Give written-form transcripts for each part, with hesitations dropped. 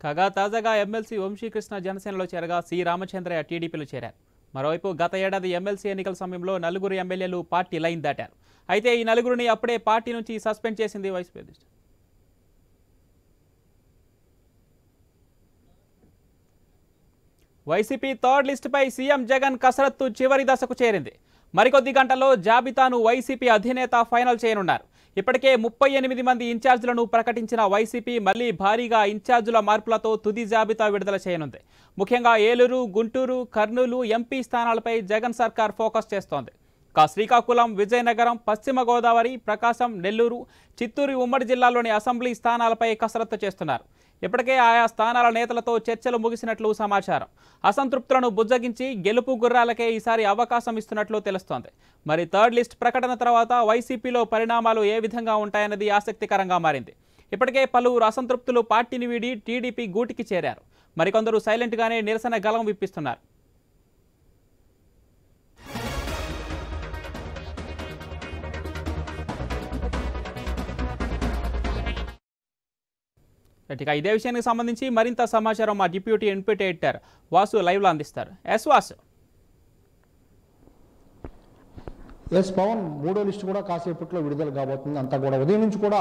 కాగా తాజాగా ఎమ్మెల్సీ వంశీకృష్ణ జనసేనలో చేరగా సి రామచంద్రయ్య టీడీపీలో చేరారు. మరోవైపు గత ఏడాది ఎమ్మెల్సీ ఎన్నికల సమయంలో నలుగురు ఎమ్మెల్యేలు పార్టీ లైన్ దాటారు. అయితే ఈ నలుగురిని అప్పుడే పార్టీ నుంచి సస్పెండ్ చేసింది వైసీపీ అధిష్టానం. వైసీపీ థర్డ్ లిస్టుపై సీఎం జగన్ కసరత్తు చివరి దశకు చేరింది. మరికొద్ది గంటల్లో జాబితాను వైసీపీ అధినేత ఫైనల్ చేయనున్నారు. ఇప్పటికే 38 మంది ఇన్ఛార్జీలను ప్రకటించిన వైసీపీ మళ్లీ భారీగా ఇన్ఛార్జీల మార్పులతో తుది జాబితా విడుదల చేయనుంది. ముఖ్యంగా ఏలూరు, గుంటూరు, కర్నూలు ఎంపీ స్థానాలపై జగన్ సర్కార్ ఫోకస్ చేస్తోంది. శ్రీకాకుళం, విజయనగరం, పశ్చిమ గోదావరి, ప్రకాశం, నెల్లూరు, చిత్తూరు ఉమ్మడి జిల్లాలోని అసెంబ్లీ స్థానాలపై కసరత్తు చేస్తున్నారు. ఇప్పటికే ఆయా స్థానాల నేతలతో చర్చలు ముగిసినట్లు సమాచారం. అసంతృప్తులను బుజ్జగించి గెలుపు గుర్రాలకే ఈసారి అవకాశం ఇస్తున్నట్లు తెలుస్తోంది. మరి థర్డ్ లిస్ట్ ప్రకటన తర్వాత వైసీపీలో పరిణామాలు ఏ విధంగా ఉంటాయన్నది ఆసక్తికరంగా మారింది. ఇప్పటికే పలువురు అసంతృప్తులు పార్టీని వీడి టీడీపీ గూటికి చేరారు. మరికొందరు సైలెంట్గానే నిరసన గళం విప్పిస్తున్నారు. ఇదే విషయానికి సంబంధించి మరింత సమాచారం మా డిప్యూటీ ఎన్పిటి ఎడిటర్ వాసు లైవ్లో అందిస్తారు. వాసు. పవన్ మూడో లిస్టు కూడా కాసేపట్లో విడుదల కాబోతుంది. అంతా కూడా ఉదయం నుంచి కూడా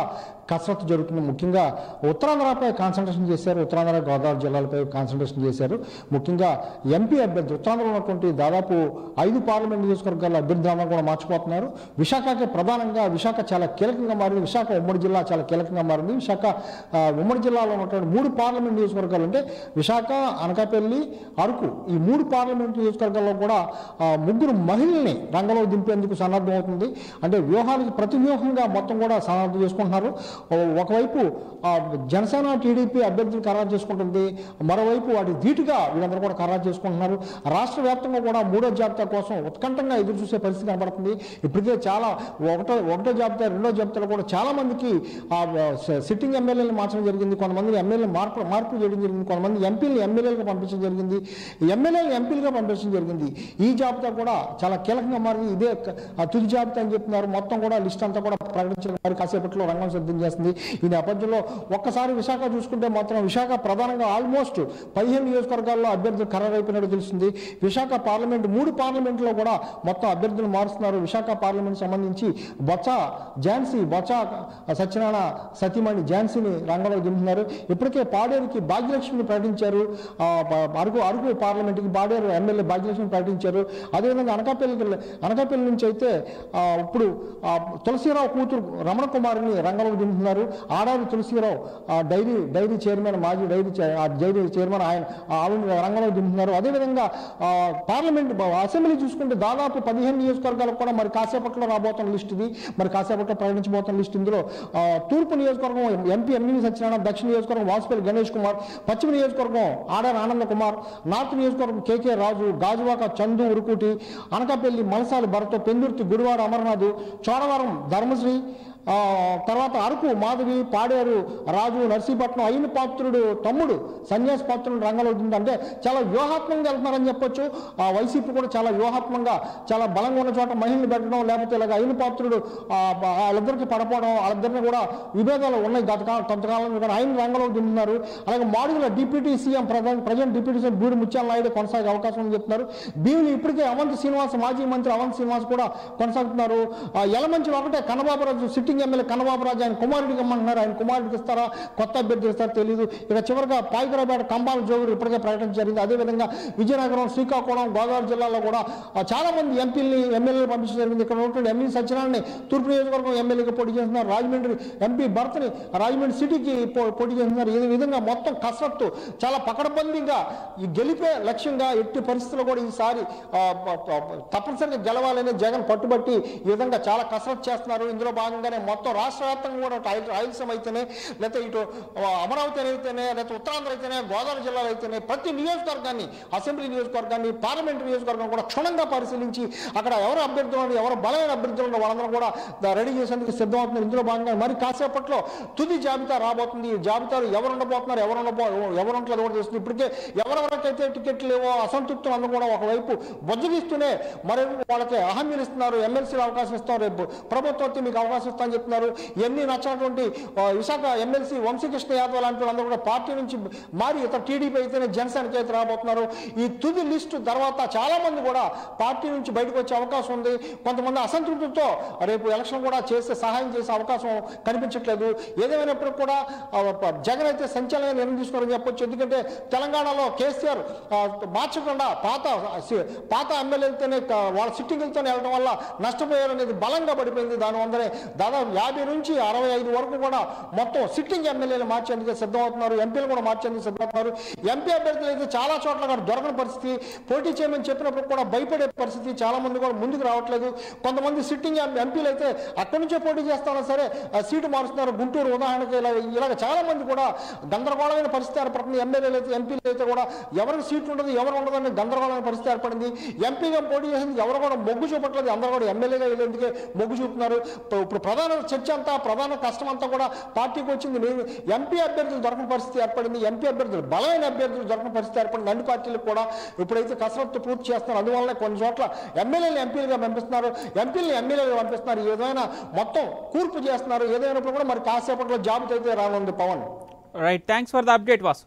కసరత్తు జరుగుతుంది. ముఖ్యంగా ఉత్తరాంధ్రపై కాన్సన్ట్రేషన్ చేశారు. ఉత్తరాంధ్ర, గోదావరి జిల్లాలపై కాన్సన్ట్రేషన్ చేశారు. ముఖ్యంగా ఎంపీ అభ్యర్థి ఉత్తరాంధ్రలో ఉన్నటువంటి దాదాపు 5 పార్లమెంట్ నియోజకవర్గాల అభ్యర్థులను కూడా మార్చిపోతున్నారు. విశాఖకి ప్రధానంగా విశాఖ చాలా కీలకంగా మారింది. విశాఖ ఉమ్మడి జిల్లా చాలా కీలకంగా మారింది. విశాఖ ఉమ్మడి జిల్లాలో ఉన్నటువంటి 3 పార్లమెంట్ నియోజకవర్గాలు అంటే విశాఖ, అనకాపల్లి, అరకు ఈ 3 పార్లమెంట్ నియోజకవర్గాల్లో కూడా 3 మహిళల్ని రంగంలో దింపేందుకు సన్నద్ధం అవుతుంది. అంటే వ్యూహానికి ప్రతి వ్యూహంగా మొత్తం కూడా సన్నద్ధం చేసుకుంటున్నారు. ఒకవైపు జనసేన, టీడీపీ అభ్యర్థులు ఖరారు చేసుకుంటుంది. మరోవైపు వాటి ధీటుగా వీళ్ళందరూ కూడా ఖరారు చేసుకుంటున్నారు. రాష్ట్ర వ్యాప్తంగా కూడా మూడో జాబితా కోసం ఉత్కంఠంగా ఎదురు చూసే పరిస్థితి కనబడుతుంది. ఇప్పటికే చాలా ఒకటో జాబితా, రెండో జాబితాలో కూడా చాలా మందికి సిట్టింగ్ ఎమ్మెల్యేలను మార్చడం జరిగింది. కొంతమంది ఎమ్మెల్యేలు మార్పు చేయడం జరిగింది. కొంతమంది ఎంపీలను ఎమ్మెల్యేలుగా పంపించడం జరిగింది. ఎమ్మెల్యేలు ఎంపీలుగా పంపించడం జరిగింది. ఈ జాబితా కూడా చాలా కీలకంగా మారింది. ఇదే తుది జాబితా అని చెప్తున్నారు. మొత్తం కూడా లిస్ట్ అంతా కూడా ప్రకటించడం మరి కాసేపట్లో రంగం సిద్ధం చేస్తుంది. ఈ నేపథ్యంలో ఒక్కసారి విశాఖ చూసుకుంటే మాత్రం విశాఖ ప్రధానంగా ఆల్మోస్ట్ 15 నియోజకవర్గాల్లో అభ్యర్థులు ఖరారైపోయినట్టు తెలుస్తుంది. విశాఖ పార్లమెంట్ 3 పార్లమెంట్లో కూడా మొత్తం అభ్యర్థులు మారుస్తున్నారు. విశాఖ పార్లమెంట్ సంబంధించి బొత్స సత్యనారాయణ సతీమణి ఝాన్సీని రంగంలో దింపుతున్నారు. ఇప్పటికే పాడేరుకి భాగ్యలక్ష్మిని ప్రకటించారు. అరకు పార్లమెంట్కి పాడేరు ఎమ్మెల్యే భాగ్యలక్ష్మిని ప్రకటించారు. అదేవిధంగా అనకాపల్లి నుంచి అయితే ఇప్పుడు తులసిరావు కూతురు రమణ కుమారిని రంగంలోకి దింపుతున్నారు. ఆడారి తులసిరావు డైరీ చైర్మన్, మాజీ డైరీ చైర్మన్, ఆవిడ రంగంలోకి దింపుతున్నారు. అదేవిధంగా పార్లమెంట్ అసెంబ్లీ చూసుకుంటే దాదాపు 15 నియోజకవర్గాలకు కూడా మరి కాసేపట్లో రాబోతున్న లిస్ట్ ఇది. మరి కాసేపట్లో ప్రకటించబోతున్న లిస్ట్. ఇందులో తూర్పు నియోజకవర్గం ఎంపీ ఎంవి సత్యనారాయణ, దక్షిణ నియోజకవర్గం వాసుపల్లి గణేష్ కుమార్, పశ్చిమ నియోజకవర్గం ఆడారి ఆనంద కుమార్, నార్త్ నియోజకవర్గం కేకే రాజు, గాజువాక చందు ఉరుకుటి, అనకాపల్లి మలసాలి భరత్, పెందుర్తి గుడివాడ అమర్నాథ్, చోడవరం ధర్మశ్రీ, తర్వాత అరకు మాధవి, పాడేరు రాజు, నర్సీపట్నం అయిన పాత్రుడు తమ్ముడు సన్యాస పాత్రుడు రంగంలో ఉంది. అంటే చాలా వ్యూహాత్మకంగా వెళ్తున్నారని చెప్పొచ్చు. వైసీపీ కూడా చాలా వ్యూహాత్మకంగా చాలా బలంగా ఉన్న చోట మహిళలు పెట్టడం, లేకపోతే ఇలాగ అయిన పాత్రుడు వాళ్ళిద్దరికి పడపోవడం, వాళ్ళిద్దరిని కూడా విభేదాలు ఉన్నాయి. కొంతకాలం కూడా ఆయన రంగంలో దింపుతున్నారు. అలాగే Madugula deputy CM present deputy CM Budi Mutyala Naidu కొనసాగే అవకాశం అని చెప్తున్నారు. భీమిని ఇప్పటికే అవంతి శ్రీనివాస్, మాజీ మంత్రి అవంతి శ్రీనివాస్ కూడా కొనసాగుతున్నారు. యలమంచి ఒకటే కన్నబాబురాజు, సిట్టింగ్ ఎమ్మెల్యే కన్నబాబురాజు ఆయన కుమారుడికి ఇమ్మంటున్నారు. ఆయన కుమారుడికి ఇస్తారా, కొత్త అభ్యర్థి ఇస్తారో తెలియదు. ఇక చివరిగా పాయికరాపేట కంబాల జోగురు ఇప్పటికే ప్రకటన జరిగింది. అదేవిధంగా విజయనగరం, శ్రీకాకుళం, గోదావరి జిల్లాలో కూడా చాలా మంది ఎమ్మెల్యేలు పంపించడం జరిగింది. ఇక్కడ ఉన్నటువంటి ఎంవి సత్యనారాయణ తూర్పు నియోజకవర్గం ఎమ్మెల్యేగా పోటీ చేస్తున్నారు. రాజమండ్రి ఎంపీ భర్తని రాజమండ్రి సిటీకి పోటీ చేస్తున్నారు. ఈ విధంగా మొత్తం కసరత్తు చాలా పకడ్బందీగా ఈ గెలిపే లక్ష్యంగా ఎట్టి పరిస్థితుల్లో కూడా ఈసారి తప్పనిసరిగా గెలవాలని జగన్ పట్టుబట్టి ఈ విధంగా చాలా కసరత్తు చేస్తున్నారు. ఇందులో భాగంగానే మొత్తం రాష్ట్ర వ్యాప్తంగా కూడా రాయలసీమ అయితేనే, లేకపోతే ఇటు అమరావతి అయితేనే, లేకపోతే ఉత్తరాంధ్ర అయితేనే, గోదావరి జిల్లాలో అయితేనే ప్రతి నియోజకవర్గాన్ని, అసెంబ్లీ నియోజకవర్గాన్ని, పార్లమెంటు నియోజకవర్గం కూడా క్షుణ్ణంగా పరిశీలించి అక్కడ ఎవరు అభ్యర్థులు, ఎవరు బలమైన అభ్యర్థులు వాళ్ళందరూ కూడా రెడీ చేసేందుకు సిద్ధమవుతున్నారు. ఇందులో భాగంగా మరి కాసేపట్లో తుది జాబితా రాబోతుంది. ఈ జాబితాలు ఎవరు ఉండబోతున్నారు, ఎవరు ఉండలేదు కూడా తెలుస్తుంది. ఇప్పటికే ఎవరెవరికైతే టికెట్లు లేవో అసంతృప్తులు అందరూ కూడా ఒకవైపు బొజ్జగిస్తూనే మరి వాళ్ళకి హామీలు ఇస్తున్నారు. ఎమ్మెల్సీలు అవకాశం ఇస్తాం, రేపు ప్రభుత్వం మీకు అవకాశం ఇస్తాం చేస్తామని చెప్తున్నారు. ఇవన్నీ నచ్చినటువంటి విశాఖ ఎమ్మెల్సీ వంశీకృష్ణ యాదవ్ లాంటి వాళ్ళందరూ కూడా పార్టీ నుంచి మారి ఇతర టీడీపీ అయితేనే జనసేనకి అయితే రాబోతున్నారు. ఈ తుది లిస్టు తర్వాత చాలా మంది కూడా పార్టీ నుంచి బయటకు వచ్చే అవకాశం ఉంది. కొంతమంది అసంతృప్తితో రేపు ఎలక్షన్ కూడా చేసే సహాయం చేసే అవకాశం కనిపించట్లేదు. ఏదేమైనప్పటికీ కూడా జగన్ అయితే సంచలనంగా నిర్ణయం తీసుకున్నారని చెప్పొచ్చు. ఎందుకంటే తెలంగాణలో కేసీఆర్ మార్చకుండా పాత ఎమ్మెల్యేలతోనే వాళ్ళ సిట్టింగులతోనే వెళ్ళడం వల్ల నష్టపోయారనేది బలంగా పడిపోయింది. దానివల్లనే దాదాపు 50 నుంచి 65 వరకు కూడా మొత్తం సిట్టింగ్ ఎమ్మెల్యేలు మార్చేందుకు సిద్ధమవుతున్నారు. ఎంపీలు కూడా మార్చేందుకు సిద్ధమవుతున్నారు. ఎంపీ అభ్యర్థులు అయితే చాలా చోట్ల కూడా దొరకని పరిస్థితి, పోటీ చేయమని చెప్పినప్పుడు కూడా భయపడే పరిస్థితి, చాలా మంది కూడా ముందుకు రావట్లేదు. కొంతమంది సిట్టింగ్ ఎంపీలు అయితే అక్కడి నుంచే పోటీ చేస్తారో సరే సీటు మారుస్తున్నారు. గుంటూరు ఉదాహరణకి ఇలాగ చాలా మంది కూడా గందరగోళమైన పరిస్థితి ఏర్పడుతుంది. ఎమ్మెల్యేలు అయితే ఎంపీలు అయితే కూడా ఎవరికి సీట్లు ఉండదు ఎవరు ఉండదు అనే గందరగోళమైన పరిస్థితి ఏర్పడింది. ఎంపీగా పోటీ చేసింది ఎవరు కూడా మొగ్గు చూపట్లేదు. అందరూ కూడా ఎమ్మెల్యేగా వెళ్ళేందుకే మొగ్గు చూపుతున్నారు. ఇప్పుడు ప్రధాన చర్చ అంతా, ప్రధాన కష్టం అంతా కూడా పార్టీకి వచ్చింది. ఎంపీ అభ్యర్థులు దొరకని పరిస్థితి ఏర్పడింది. ఎంపీ అభ్యర్థులు బలమైన అభ్యర్థులు దొరకని పరిస్థితి ఏర్పడింది. అన్ని పార్టీలకు కూడా ఇప్పుడైతే కసరత్తు పూర్తి చేస్తున్నారు. అందువల్ల కొన్ని చోట్ల ఎమ్మెల్యేలు ఎంపీలుగా పంపిస్తున్నారు, ఎంపీలను ఎమ్మెల్యేలుగా పంపిస్తున్నారు. ఏదైనా మొత్తం కూర్పు చేస్తున్నారు. ఏదైనప్పుడు కూడా మరి కాసేపట్లో జాబితా అయితే రానుంది. Pawan, right, thanks for the update Vasu.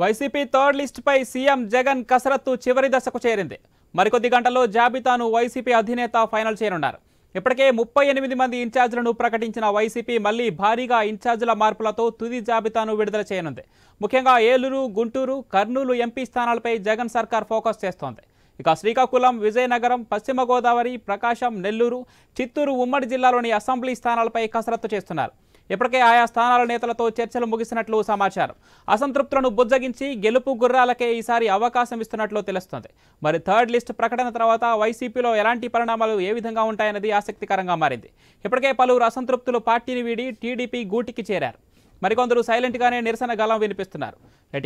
YCP third list పై సీఎం జగన్ కసరత్తు చివరి దశకు చేరింది. మరికొద్ది గంటల్లో జాబితాను వైసీపీ అధినేత ఫైనల్ చేయనున్నారు. ఇప్పటికే 38 మంది ఇన్ఛార్జీలను ప్రకటించిన వైసీపీ మళ్లీ భారీగా ఇన్ఛార్జీల మార్పులతో తుది జాబితాను విడుదల చేయనుంది. ముఖ్యంగా ఏలూరు, గుంటూరు, కర్నూలు ఎంపీ స్థానాలపై జగన్ సర్కార్ ఫోకస్ చేస్తోంది. ఇక శ్రీకాకుళం, విజయనగరం, పశ్చిమ గోదావరి, ప్రకాశం, నెల్లూరు, చిత్తూరు ఉమ్మడి జిల్లాలోని అసెంబ్లీ స్థానాలపై కసరత్తు చేస్తున్నారు. ఇప్పటికే ఆయా స్థానాల నేతలతో చర్చలు ముగిసినట్లు సమాచారం. అసంతృప్తులను బుజ్జగించి గెలుపు గుర్రాలకే ఈసారి అవకాశం ఇస్తున్నట్లు తెలుస్తోంది. మరి థర్డ్ లిస్ట్ ప్రకటన తర్వాత వైసీపీలో ఎలాంటి పరిణామాలు ఏ విధంగా ఉంటాయన్నది ఆసక్తికరంగా మారింది. ఇప్పటికే పలువురు అసంతృప్తులు పార్టీని వీడి టీడీపీ గూటికి చేరారు. మరికొందరు సైలెంట్గానే నిరసన గలం వినిపిస్తున్నారు.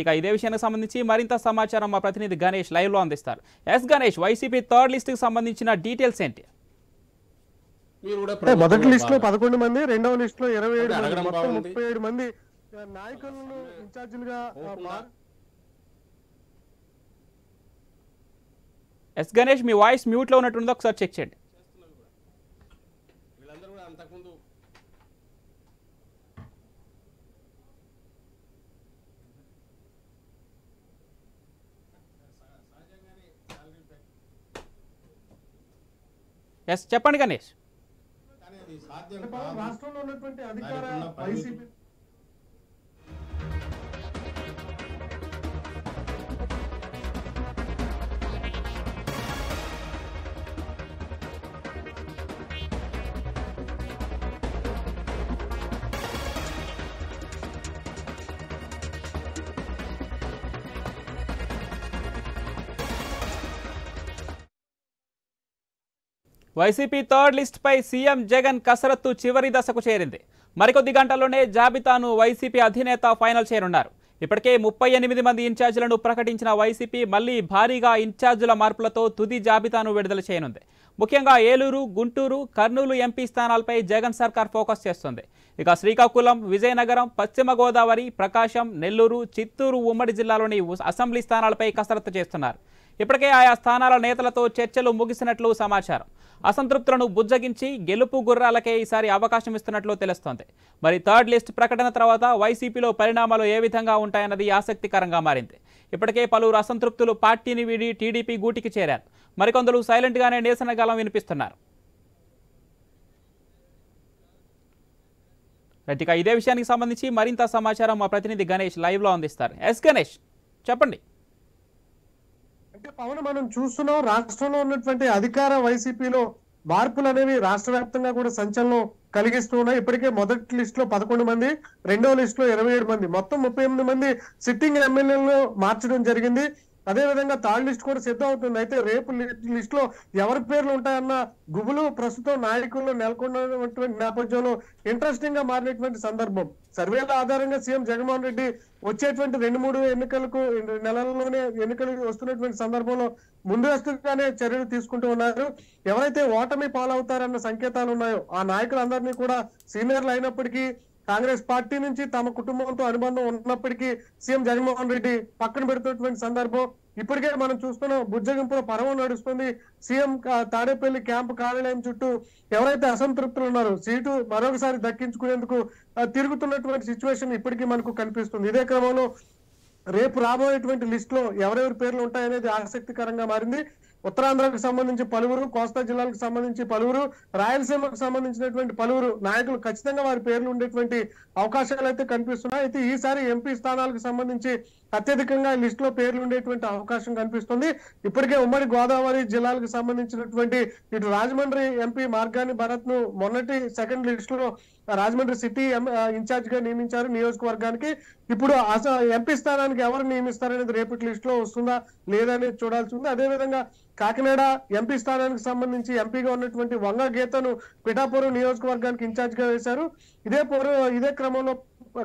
ఇక ఇదే విషయానికి సంబంధించి మరింత సమాచారం మా ప్రతినిధి గణేష్ లైవ్లో అందిస్తారు. గణేష్, వైసీపీ థర్డ్ లిస్ట్కి సంబంధించిన డీటెయిల్స్ ఏంటి? మొదటి లిస్ట్ లో 11 మంది, రెండవ లిస్ట్ లో 27 మంది, మొత్తం 37 మంది నాయకులను ఇన్ఛార్జీలుగా. గణేష్, మీ వాయిస్ మ్యూట్ లో ఉన్నట్టుందో ఒకసారి చెక్ చేయండి. చెప్పండి గణేష్. రాష్ట్రంలో ఉన్నటువంటి అధికార వైసీపీ వైసీపీ థర్డ్ లిస్ట్ పై సీఎం జగన్ కసరత్తు చివరి దశకు చేరింది. మరికొద్ది గంటల్లోనే జాబితాను వైసీపీ అధినేత ఫైనల్ చేయనున్నారు. ఇప్పటికే 38 మంది ఇన్ఛార్జీలను ప్రకటించిన వైసీపీ మళ్లీ భారీగా ఇన్ఛార్జీల మార్పులతో తుది జాబితాను విడుదల చేయనుంది. ముఖ్యంగా ఏలూరు, గుంటూరు, కర్నూలు ఎంపీ స్థానాలపై జగన్ సర్కార్ ఫోకస్ చేస్తుంది. ఇక శ్రీకాకుళం, విజయనగరం, పశ్చిమ గోదావరి, ప్రకాశం, నెల్లూరు, చిత్తూరు ఉమ్మడి జిల్లాలోని అసెంబ్లీ స్థానాలపై కసరత్తు చేస్తున్నారు. ఇప్పటికే ఆయా స్థానాల నేతలతో చర్చలు ముగిసినట్లు సమాచారం. అసంతృప్తులను బుజ్జగించి గెలుపు గుర్రాలకే ఈసారి అవకాశం ఇస్తున్నట్లు తెలుస్తోంది. మరి థర్డ్ లిస్ట్ ప్రకటన తర్వాత వైసీపీలో పరిణామాలు ఏ విధంగా ఉంటాయన్నది ఆసక్తికరంగా మారింది. ఇప్పటికే పలువురు అసంతృప్తులు పార్టీని వీడి టీడీపీ గూటికి చేరారు. మరికొందరు సైలెంట్గానే నిరసన గలం వినిపిస్తున్నారు. ఇక ఇదే విషయానికి సంబంధించి మరింత సమాచారం మా ప్రతినిధి గణేష్ లైవ్లో అందిస్తారు. గణేష్, చెప్పండి. అంటే పవన్, మనం చూస్తున్నాం రాష్ట్రంలో ఉన్నటువంటి అధికార వైసీపీలో మార్పులు అనేవి రాష్ట్ర వ్యాప్తంగా కూడా సంచలనం కలిగిస్తూ ఉన్నాయి. ఇప్పటికే మొదటి లిస్ట్ లో 11 మంది, రెండవ లిస్ట్ లో 27 మంది, మొత్తం 38 మంది సిట్టింగ్ ఎమ్మెల్యేలను మార్చడం జరిగింది. అదే విధంగా థర్డ్ లిస్ట్ కూడా సిద్ధం అవుతుంది. అయితే రేపు లిస్ట్ లో ఎవరి పేర్లు ఉంటాయన్న గుబులు ప్రస్తుతం నాయకుల్లో నెలకొన్నటువంటి నేపథ్యంలో ఇంట్రెస్టింగ్ గా మారినటువంటి సందర్భం. సర్వేల ఆధారంగా సీఎం జగన్మోహన్ రెడ్డి వచ్చేటువంటి 2-3 ఎన్నికలకు నెలల్లోనే ఎన్నికలు వస్తున్నటువంటి సందర్భంలో ముందస్తుగానే చర్యలు తీసుకుంటూ ఉన్నారు. ఎవరైతే ఓటమి పాలవుతారన్న సంకేతాలు ఉన్నాయో ఆ నాయకులందరినీ కూడా సీనియర్లు అయినప్పటికీ కాంగ్రెస్ పార్టీ నుంచి తమ కుటుంబంతో అనుబంధం ఉన్నప్పటికీ సీఎం జగన్మోహన్ రెడ్డి పక్కన పెడుతున్నటువంటి సందర్భం. ఇప్పటికే మనం చూస్తున్నాం, బుజ్జగింపులో పర్వం నడుస్తుంది. సీఎం తాడేపల్లి క్యాంపు కార్యాలయం చుట్టూ ఎవరైతే అసంతృప్తులు ఉన్నారో సీటు మరొకసారి దక్కించుకునేందుకు తిరుగుతున్నటువంటి సిచ్యువేషన్ ఇప్పటికీ మనకు కనిపిస్తుంది. ఇదే క్రమంలో రేపు రాబోయేటువంటి లిస్ట్ లో ఎవరెవరి పేర్లు ఉంటాయనేది ఆసక్తికరంగా మారింది. ఉత్తరాంధ్రకు సంబంధించి పలువురు, కోస్తా జిల్లాలకు సంబంధించి పలువురు, రాయలసీమకు సంబంధించినటువంటి పలువురు నాయకులు ఖచ్చితంగా వారి పేర్లు ఉండేటువంటి అవకాశాలు అయితే కనిపిస్తున్నాయి. అయితే ఈసారి ఎంపీ స్థానాలకు సంబంధించి అత్యధికంగా లిస్ట్ లో పేర్లు ఉండేటువంటి అవకాశం కనిపిస్తుంది. ఇప్పటికే ఉమ్మడి గోదావరి జిల్లాలకు సంబంధించినటువంటి ఇటు రాజమండ్రి ఎంపీ మార్గాని భరత్ ను మొన్నటి సెకండ్ లిస్ట్ లో రాజమండ్రి సిటీ ఇన్ఛార్జ్ గా నియమించారు నియోజకవర్గానికి. ఇప్పుడు ఎంపీ స్థానానికి ఎవరు నియమిస్తారనేది రేపటి లిస్ట్ లో వస్తుందా లేదా అనేది చూడాల్సి ఉంది. అదేవిధంగా కాకినాడ ఎంపీ స్థానానికి సంబంధించి ఎంపీగా ఉన్నటువంటి వంగ గీతను పిఠాపురం నియోజకవర్గానికి ఇన్ఛార్జ్ గా వేశారు. ఇదే క్రమంలో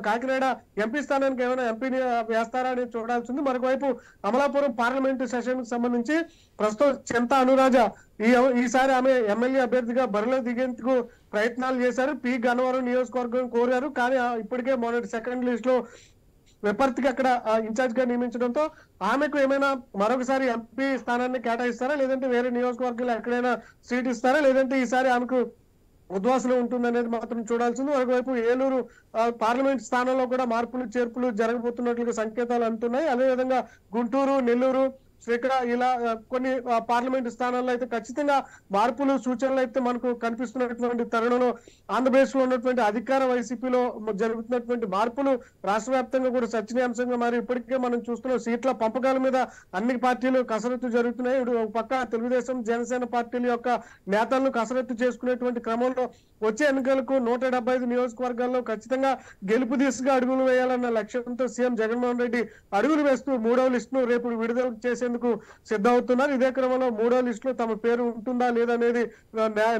కాకినాడ ఎంపీ స్థానానికి ఏమైనా ఎంపీని వేస్తారా అనేది చూడాల్సి ఉంది. మరొకవైపు అమలాపురం పార్లమెంటు సెషన్ కి సంబంధించి ప్రస్తుతం చింత అనురాజ ఈసారి ఆమె ఎమ్మెల్యే అభ్యర్థిగా బరిలో దిగేందుకు ప్రయత్నాలు చేశారు. పి గన్నవరం నియోజకవర్గం కోరారు. కానీ ఇప్పటికే మొన్నటి సెకండ్ లిస్ట్ లో విపర్తికి అక్కడ ఇన్ఛార్జ్ గా నియమించడంతో ఆమెకు ఏమైనా మరొకసారి ఎంపీ స్థానాన్ని కేటాయిస్తారా, లేదంటే వేరే నియోజకవర్గంలో ఎక్కడైనా సీట్ ఇస్తారా, లేదంటే ఈసారి ఆమెకు ఉద్వాసన ఉంటుందనేది మాత్రం చూడాల్సింది. మరొకవైపు ఏలూరు పార్లమెంట్ స్థానంలో కూడా మార్పులు చేర్పులు జరగబోతున్నట్లుగా సంకేతాలు అందుతున్నాయి. అదేవిధంగా గుంటూరు, నెల్లూరు, శ్రీకాకుళం ఇలా కొన్ని పార్లమెంట్ స్థానాల్లో అయితే ఖచ్చితంగా మార్పులు సూచనలు అయితే మనకు కనిపిస్తున్నటువంటి తరుణంలో ఆంధ్రప్రదేశ్ లో ఉన్నటువంటి అధికార వైసీపీలో జరుగుతున్నటువంటి మార్పులు రాష్ట్ర వ్యాప్తంగా కూడా చర్చనీయాంశంగా మరి ఇప్పటికే మనం చూస్తున్నాం. సీట్ల పంపకాల మీద అన్ని పార్టీలు కసరత్తు జరుగుతున్నాయి. ఒక పక్క తెలుగుదేశం, జనసేన పార్టీల యొక్క నేతలను కసరత్తు చేసుకునేటువంటి క్రమంలో వచ్చే ఎన్నికలకు 175 నియోజకవర్గాల్లో ఖచ్చితంగా గెలుపు దిశగా అడుగులు వేయాలన్న లక్ష్యంతో సీఎం జగన్మోహన్ రెడ్డి అడుగులు వేస్తూ 3వ లిస్ట్ ను రేపు విడుదల చేసేందుకు సిద్ధమవుతున్నారు. ఇదే క్రమంలో 3వ లిస్ట్ లో తమ పేరు ఉంటుందా లేదనేది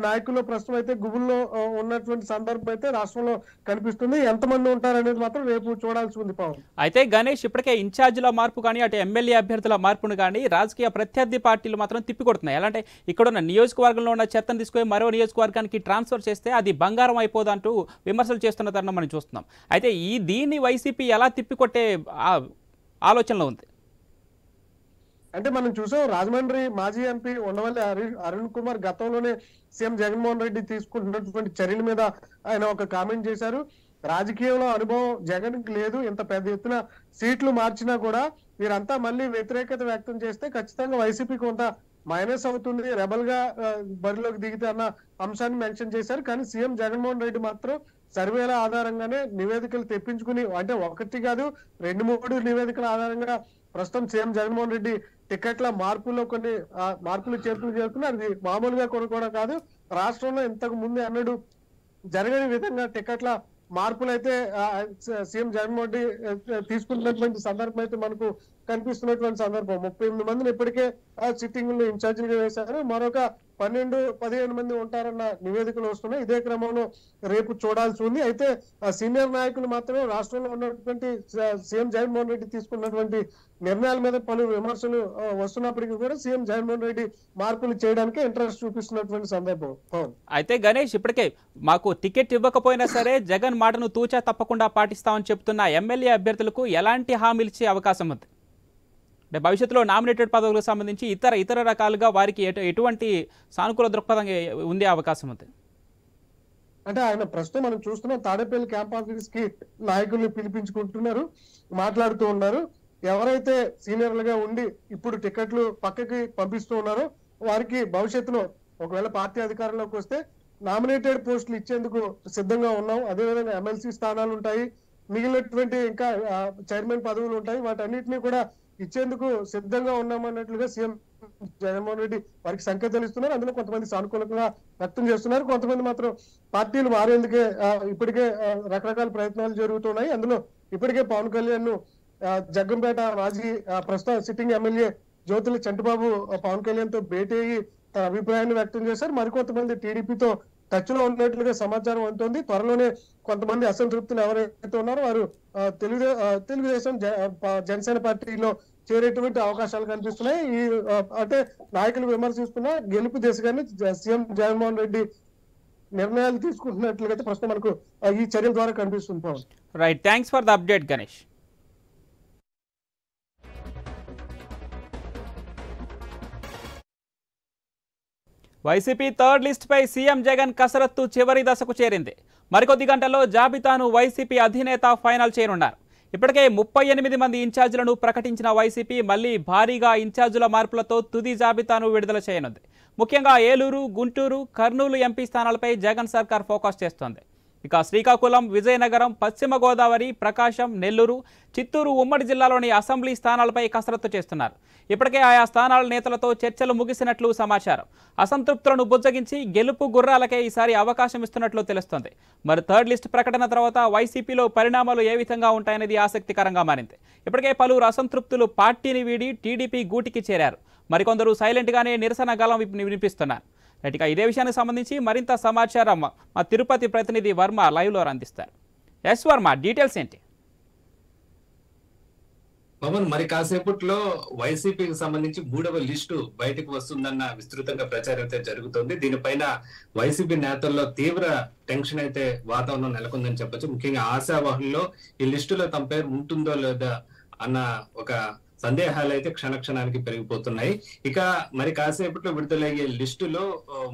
నాయకుల్లో ప్రస్తుతం అయితే గుబుల్లో ఉన్నటువంటి సందర్భం అయితే రాష్ట్రంలో కనిపిస్తుంది. ఎంతమంది ఉంటారనేది మాత్రం రేపు చూడాల్సి ఉంది. పవన్, అయితే గణేష్, ఇప్పటికే ఇన్ఛార్జీల మార్పు కానీ అటు ఎమ్మెల్యే అభ్యర్థుల మార్పును కానీ రాజకీయ ప్రత్యర్థి పార్టీలు మాత్రం తిప్పికొడుతున్నాయి. ఎలా అంటే ఇక్కడ ఉన్న నియోజకవర్గంలో ఉన్న చెత్తను తీసుకొని మరో నియోజకవర్గానికి ట్రాన్స్ఫర్ చేస్తే అది బంగారం అయిపోదంటూ విమర్శలు చేస్తున్న తరుణం మనం చూస్తున్నాం. అయితే దీన్ని వైసీపీ ఎలా తిప్పికొట్టే ఆలోచనలో ఉంది? అంటే మనం చూసాం, రాజమండ్రి మాజీ ఎంపీ ఉండవల్లి అరుణ్ కుమార్ గతంలోనే సీఎం జగన్మోహన్ రెడ్డి తీసుకుంటున్నటువంటి చర్యల మీద ఆయన ఒక కామెంట్ చేశారు. రాజకీయంలో అనుభవం జగన్ కి లేదు, ఇంత పెద్ద ఎత్తున సీట్లు మార్చినా కూడా వీరంతా మళ్ళీ వ్యతిరేకత వ్యక్తం చేస్తే ఖచ్చితంగా వైసీపీ కొంత మైనస్ అవుతుంది, రెబల్ గా బరిలోకి దిగితే అన్న అంశాన్ని మెన్షన్ చేశారు. కానీ సీఎం జగన్మోహన్ రెడ్డి మాత్రం సర్వేల ఆధారంగానే నివేదికలు తెప్పించుకుని, అంటే ఒకటి కాదు 2-3 నివేదికల ఆధారంగా ప్రస్తుతం సీఎం జగన్మోహన్ రెడ్డి టికెట్ల మార్పుల్లో కొన్ని మార్పులు చేర్పులు చేస్తున్నారు. అది మామూలుగా కూడా కాదు, రాష్ట్రంలో ఇంతకు ముందు అన్నడు జరగని విధంగా టికెట్ల మార్పులు అయితే సీఎం జగన్మోహన్ రెడ్డి తీసుకుంటున్నటువంటి సందర్భం అయితే మనకు కనిపిస్తున్నటువంటి సందర్భం. 38 మందిని ఇప్పటికే సిట్టింగ్ లో ఇన్ఛార్జీలుగా వేశారు. మరొక 12-15 మంది ఉంటారన్న నివేదికలు వస్తున్నాయి. ఇదే క్రమంలో రేపు చూడాల్సి ఉంది. అయితే సీనియర్ నాయకులు మాత్రమే రాష్ట్రంలో ఉన్నటువంటి సీఎం జగన్మోహన్ రెడ్డి తీసుకున్నటువంటి నిర్ణయాల మీద పలు విమర్శలు వస్తున్నప్పటికీ కూడా సీఎం జగన్మోహన్ రెడ్డి మార్పులు చేయడానికి ఇంట్రెస్ట్ చూపిస్తున్నటువంటి సందర్భం. అయితే గణేష్, ఇప్పటికే మాకు టికెట్ ఇవ్వకపోయినా సరే జగన్ మాటను తూచా తప్పకుండా పాటిస్తామని చెప్తున్న ఎమ్మెల్యే అభ్యర్థులకు ఎలాంటి హామీలు ఇచ్చే అవకాశం ఉంది? అంటే భవిష్యత్తులో నామినేటెడ్ పదవులకు సంబంధించి ఇతర రకాలుగా వారికి ఎటువంటి సానుకూల దృక్పథం ఉండే అవకాశం ఉంది? అంటే ఆయన ప్రస్తుతం మనం చూస్తున్నాం, తాడేపల్లి క్యాంప్ ఆఫీస్ కి నాయకుల్ని పిలిపించుకుంటున్నారు, మాట్లాడుతూ ఉన్నారు. ఎవరైతే సీనియర్లుగా ఉండి ఇప్పుడు టికెట్లు పక్కకి పంపిస్తూ ఉన్నారో వారికి భవిష్యత్తులో ఒకవేళ పార్టీ అధికారంలోకి వస్తే నామినేటెడ్ పోస్టులు ఇచ్చేందుకు సిద్ధంగా ఉన్నాం. అదేవిధంగా ఎమ్మెల్సీ స్థానాలు ఉంటాయి, మిగిలినటువంటి ఇంకా చైర్మన్ పదవులు ఉంటాయి, వాటన్నిటిని కూడా ఇచ్చేందుకు సిద్ధంగా ఉన్నామన్నట్లుగా సీఎం జగన్మోహన్ రెడ్డి వారికి సంకేతాలు ఇస్తున్నారు. అందులో కొంతమంది సానుకూలంగా వ్యక్తం చేస్తున్నారు, కొంతమంది మాత్రం పార్టీలు మారేందుకే ఇప్పటికే రకరకాల ప్రయత్నాలు జరుగుతున్నాయి. అందులో ఇప్పటికే పవన్ కళ్యాణ్ ను జగ్గంపేట మాజీ ప్రస్తుత సిట్టింగ్ ఎమ్మెల్యే జ్యోతుల చంటిబాబు పవన్ కళ్యాణ్ తో భేటీ అయ్యి తన అభిప్రాయాన్ని వ్యక్తం చేశారు. మరికొంతమంది టీడీపీతో టచ్ లో ఉన్నట్లుగా సమాచారం ఉంటుంది. త్వరలోనే కొంతమంది అసంతృప్తులు ఎవరైతే ఉన్నారో వారు తెలుగుదేశం జనసేన పార్టీలో చేరేటువంటి అవకాశాలు కనిపిస్తున్నాయి. ఈ అంటే నాయకులు విమర్శిస్తున్న గెలుపు దిశగానే సీఎం జగన్మోహన్ రెడ్డి నిర్ణయాలు తీసుకుంటున్నట్లుగా ప్రస్తుతం మనకు ఈ చర్యల ద్వారా కనిపిస్తుంది. Pawan right, thanks for the update Ganesh. YCP third list పై సీఎం జగన్ కసరత్తు చివరి దశకు చేరింది. మరికొద్ది గంటల్లో జాబితాను వైసీపీ అధినేత ఫైనల్ చేయనున్నారు. ఇప్పటికే 38 మంది ఇన్ఛార్జీలను ప్రకటించిన వైసీపీ మళ్లీ భారీగా ఇన్ఛార్జీల మార్పులతో తుది జాబితాను విడుదల చేయనుంది. ముఖ్యంగా ఏలూరు, గుంటూరు, కర్నూలు ఎంపీ స్థానాలపై జగన్ సర్కార్ ఫోకస్ చేస్తోంది. ఇక శ్రీకాకుళం, విజయనగరం, పశ్చిమ గోదావరి, ప్రకాశం, నెల్లూరు, చిత్తూరు ఉమ్మడి జిల్లాలోని అసెంబ్లీ స్థానాలపై కసరత్తు చేస్తున్నారు. ఇప్పటికే ఆయా స్థానాల నేతలతో చర్చలు ముగిసినట్లు సమాచారం. అసంతృప్తులను బుజ్జగించి గెలుపు గుర్రాలకే ఈసారి అవకాశం ఇస్తున్నట్లు తెలుస్తోంది. మరి థర్డ్ లిస్ట్ ప్రకటన తర్వాత వైసీపీలో పరిణామాలు ఏ విధంగా ఉంటాయనేది ఆసక్తికరంగా మారింది. ఇప్పటికే పలువురు అసంతృప్తులు పార్టీని వీడి టీడీపీ గూటికి చేరారు. మరికొందరు సైలెంట్గానే నిరసన గళం వినిపిస్తున్నారు. ఇక ఇదే విషయానికి సంబంధించి మరింత సమాచారం మా తిరుపతి ప్రతినిధి వర్మ లైవ్లో అందిస్తారు. ఎస్ వర్మ, డీటెయిల్స్ ఏంటి? పవన్, మరి కాసేపట్లో వైసీపీకి సంబంధించి 3వ లిస్టు బయటకు వస్తుందన్న విస్తృతంగా ప్రచారం అయితే జరుగుతోంది. దీనిపైన వైసీపీ నేతల్లో తీవ్ర టెన్షన్ అయితే వాతావరణం నెలకొందని చెప్పొచ్చు. ముఖ్యంగా ఆశావాహుల్లో ఈ లిస్టులో తమ పేరు ఉంటుందో లేదా అన్న ఒక సందేహాలు అయితే క్షణక్షణానికి పెరిగిపోతున్నాయి. ఇక మరి కాసేపట్లో విడుదలయ్యే లిస్టులో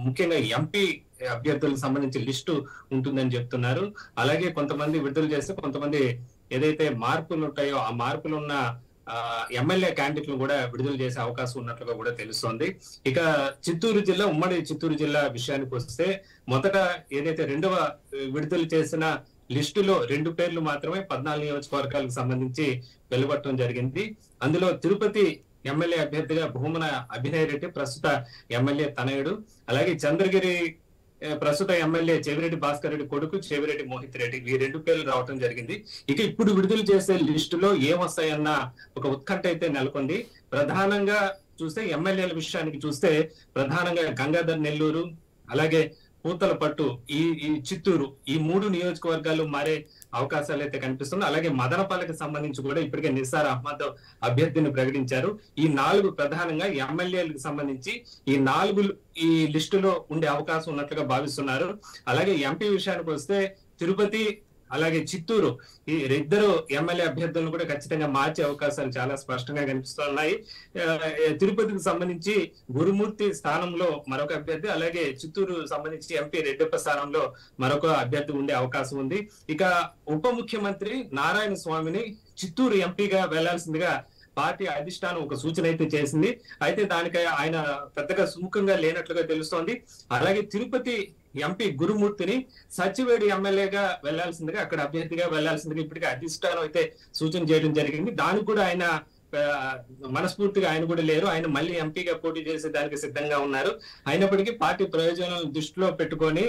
ముఖ్యంగా ఎంపీ అభ్యర్థులకు సంబంధించి లిస్టు ఉంటుందని చెప్తున్నారు. అలాగే కొంతమంది విడుదల చేస్తే కొంతమంది ఏదైతే మార్పులు ఉంటాయో ఆ మార్పులు ఉన్న ఎమ్మెల్యే క్యాండిడేట్లను కూడా విడుదల చేసే అవకాశం ఉన్నట్లుగా కూడా తెలుస్తోంది. ఇక చిత్తూరు జిల్లా, ఉమ్మడి చిత్తూరు జిల్లా విషయానికి వస్తే మొదట ఏదైతే 2వ విడుదల చేసిన లిస్టులో 2 పేర్లు మాత్రమే 14 నియోజకవర్గాలకు సంబంధించి వెలువట్టడం జరిగింది. అందులో తిరుపతి ఎమ్మెల్యే అభ్యర్థిగా భూమన అభినయ్ రెడ్డి, ప్రస్తుత ఎమ్మెల్యే తనయుడు, అలాగే చంద్రగిరి ప్రస్తుత ఎమ్మెల్యే చెవిరెడ్డి భాస్కర్ రెడ్డి కొడుకు చెవిరెడ్డి మోహిత్ రెడ్డి, ఈ 2 పేర్లు రావడం జరిగింది. ఇక ఇప్పుడు విడుదల చేసే లిస్టులో ఏమొస్తాయన్న ఒక ఉత్కంఠ అయితే నెలకొంది. ప్రధానంగా చూస్తే ఎమ్మెల్యేల విషయానికి చూస్తే ప్రధానంగా గంగాధర్ నెల్లూరు, అలాగే పూతలపట్టు, ఈ చిత్తూరు, ఈ 3 నియోజకవర్గాలు మారే అవకాశాలు అయితే కనిపిస్తున్నాయి. అలాగే మదనపల్లికి సంబంధించి కూడా ఇప్పటికే నిసార్ అహ్మద్ అభ్యర్థిని ప్రకటించారు. ఈ 4 ప్రధానంగా ఎమ్మెల్యేలకు సంబంధించి ఈ 4 ఈ లిస్టులో ఉండే అవకాశం ఉన్నట్లుగా భావిస్తున్నారు. అలాగే ఎంపీ విషయానికి వస్తే తిరుపతి అలాగే చిత్తూరు, ఈ 2 ఎమ్మెల్యే అభ్యర్థులను కూడా ఖచ్చితంగా మార్చే అవకాశాలు చాలా స్పష్టంగా కనిపిస్తున్నాయి. తిరుపతికి సంబంధించి గురుమూర్తి స్థానంలో మరొక అభ్యర్థి, అలాగే చిత్తూరు సంబంధించి ఎంపీ రెడ్డప్ప స్థానంలో మరొక అభ్యర్థి ఉండే అవకాశం ఉంది. ఇక ఉప ముఖ్యమంత్రి నారాయణ స్వామిని చిత్తూరు ఎంపీగా వెళ్లాల్సిందిగా పార్టీ అధిష్టానం ఒక సూచన అయితే చేసింది. అయితే దానికి ఆయన పెద్దగా సుముఖంగా లేనట్లుగా తెలుస్తోంది. అలాగే తిరుపతి ఎంపీ గురుమూర్తిని సచివేడి ఎమ్మెల్యేగా వెళ్లాల్సిందిగా, అక్కడ అభ్యర్థిగా వెళ్లాల్సిందిగా ఇప్పటికే అధిష్టానం అయితే సూచన చేయడం జరిగింది. దానికి కూడా ఆయన మనస్ఫూర్తిగా ఆయన కూడా లేరు. ఆయన మళ్ళీ ఎంపీగా పోటీ చేసే దానికి సిద్ధంగా ఉన్నారు. అయినప్పటికీ పార్టీ ప్రయోజనాలను దృష్టిలో పెట్టుకొని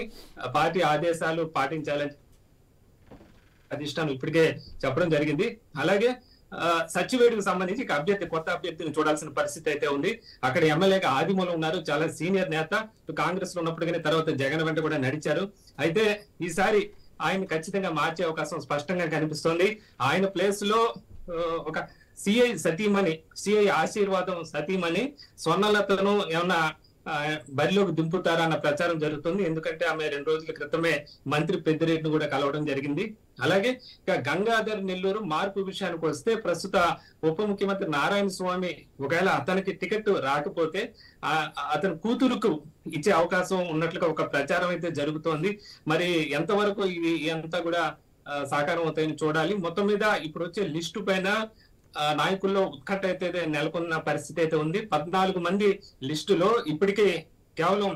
పార్టీ ఆదేశాలు పాటించాలని అధిష్టానం ఇప్పటికే చెప్పడం జరిగింది. అలాగే సచివేడికి సంబంధించి కొత్త అభ్యర్థిని చూడాల్సిన పరిస్థితి అయితే ఉంది. అక్కడ ఎమ్మెల్యేగా ఆదిమూలం ఉన్నారు, చాలా సీనియర్ నేత, కాంగ్రెస్ లో ఉన్నప్పటికీ తర్వాత జగన్ వెంట కూడా నడిచారు. అయితే ఈసారి ఆయన ఖచ్చితంగా మార్చే అవకాశం స్పష్టంగా కనిపిస్తోంది. ఆయన ప్లేస్ లో ఒక సిఐ సతీమణి, సిఐ ఆశీర్వాదం సతీమణి స్వర్ణలతను ఏమన్నా బరిలోకి దింపుతారా అన్న ప్రచారం జరుగుతుంది. ఎందుకంటే ఆమె 2 రోజుల క్రితమే మంత్రి పెద్దిరెడ్డిని కూడా కలవడం జరిగింది. అలాగే ఇక గంగాధర్ నెల్లూరు మార్పు విషయానికి వస్తే ప్రస్తుత ఉప ముఖ్యమంత్రి నారాయణ స్వామి ఒకవేళ అతనికి టికెట్ రాకపోతే అతని కూతురుకు ఇచ్చే అవకాశం ఉన్నట్లుగా ఒక ప్రచారం అయితే జరుగుతోంది. మరి ఎంతవరకు ఇది అంతా కూడా సాకారం అవుతాయని చూడాలి. మొత్తం మీద ఇప్పుడు వచ్చే లిస్టు పైన నాయకుల్లో ఉత్కంఠ అయితే నెలకొన్న పరిస్థితి అయితే ఉంది. 14 మంది లిస్టులో ఇప్పటికే కేవలం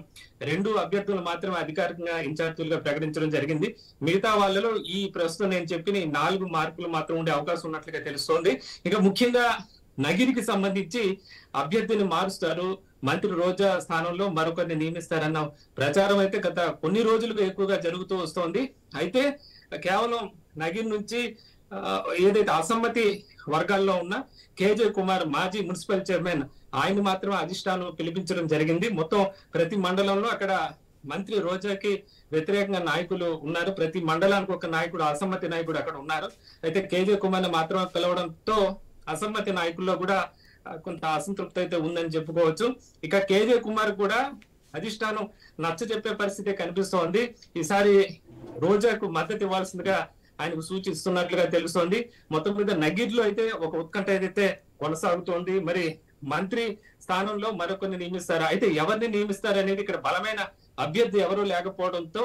2 అభ్యర్థులు మాత్రమే అధికారికంగా ఇన్ఛార్జీలుగా ప్రకటించడం జరిగింది. మిగతా వాళ్ళలో ఈ ప్రస్తుతం నేను చెప్పిన 4 మార్పులు మాత్రం ఉండే అవకాశం ఉన్నట్లుగా తెలుస్తోంది. ఇక ముఖ్యంగా నగిరికి సంబంధించి అభ్యర్థిని మారుస్తారు, మంత్రి రోజా స్థానంలో మరొకరిని నియమిస్తారన్న ప్రచారం అయితే గత కొన్ని రోజులుగా ఎక్కువగా జరుగుతూ వస్తోంది. అయితే కేవలం నగిరి నుంచి ఏదైతే అసమ్మతి వర్గాల్లో ఉన్న కేజే కుమార్ మాజీ మున్సిపల్ చైర్మన్ ఆయన మాత్రం అధిష్టానం పిలిపించడం జరిగింది. మొత్తం ప్రతి మండలంలో అక్కడ మంత్రి రోజాకి వ్యతిరేకంగా నాయకులు ఉన్నారు. ప్రతి మండలానికి ఒక నాయకుడు, అసమ్మతి నాయకుడు అక్కడ ఉన్నారు. అయితే కేజే కుమార్ మాత్రం పిలవడంతో అసమ్మతి నాయకుల్లో కూడా కొంత అసంతృప్తి అయితే ఉందని చెప్పుకోవచ్చు. ఇక కేజే కుమార్ కూడా అధిష్టానం నచ్చ చెప్పే పరిస్థితి కనిపిస్తోంది. ఈసారి రోజాకు మద్దతు ఇవ్వాల్సిందిగా ఆయనకు సూచిస్తున్నట్లుగా తెలుస్తోంది. మొత్తం మీద నగిర్లో అయితే ఒక ఉత్కంఠ ఏదైతే కొనసాగుతోంది. మరి మంత్రి స్థానంలో మరొకరిని నియమిస్తారా, అయితే ఎవరిని నియమిస్తారు అనేది ఇక్కడ బలమైన అభ్యర్థి ఎవరూ లేకపోవడంతో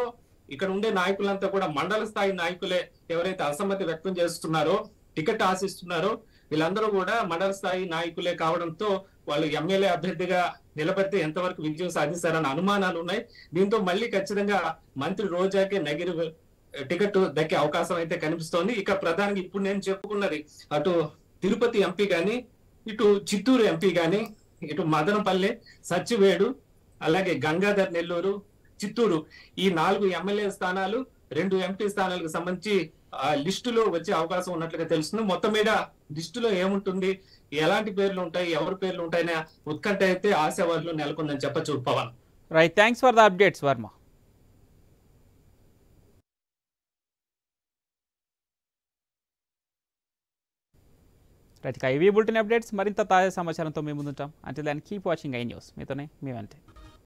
ఇక్కడ ఉండే నాయకులంతా కూడా మండల స్థాయి నాయకులే ఎవరైతే అసమ్మతి వ్యక్తం చేస్తున్నారో, టికెట్ ఆశిస్తున్నారో వీళ్ళందరూ కూడా మండల స్థాయి నాయకులే కావడంతో వాళ్ళు ఎమ్మెల్యే అభ్యర్థిగా నిలబెడితే ఎంతవరకు విజయం సాధిస్తారన్న అనుమానాలు ఉన్నాయి. దీంతో మళ్ళీ ఖచ్చితంగా మంత్రి రోజాకే నగిరి టికెట్ దక్కే అవకాశం అయితే కనిపిస్తోంది. ఇక ప్రధానంగా ఇప్పుడు నేను చెప్పుకున్నది అటు తిరుపతి ఎంపీ గాని, ఇటు చిత్తూరు ఎంపీ గాని, ఇటు మదనపల్లె, సచ్చివేడు, అలాగే గంగాధర్ నెల్లూరు, చిత్తూరు ఈ 4 ఎమ్మెల్యే స్థానాలు, 2 ఎంపీ స్థానాలకు సంబంధించి లిస్టులో వచ్చే అవకాశం ఉన్నట్లుగా తెలుస్తుంది. మొత్తం మీద లిస్టులో ఏముంటుంది, ఎలాంటి పేర్లు ఉంటాయి, ఎవరి పేర్లు ఉంటాయనే ఉత్కంఠ అయితే ఆశావాదులు నెలకొందని చెప్పచ్చు. Pawan, right, thanks for the updates Varma. Right, ఇక ఇవి బులెటిన్ అప్డేట్స్. మరింత తాజా సమాచారంతో మేము ముందుంటాం. అంటే దాన్ని కీప్ వాచింగ్ ఐ న్యూస్. మీతోనే మీ వెంటే.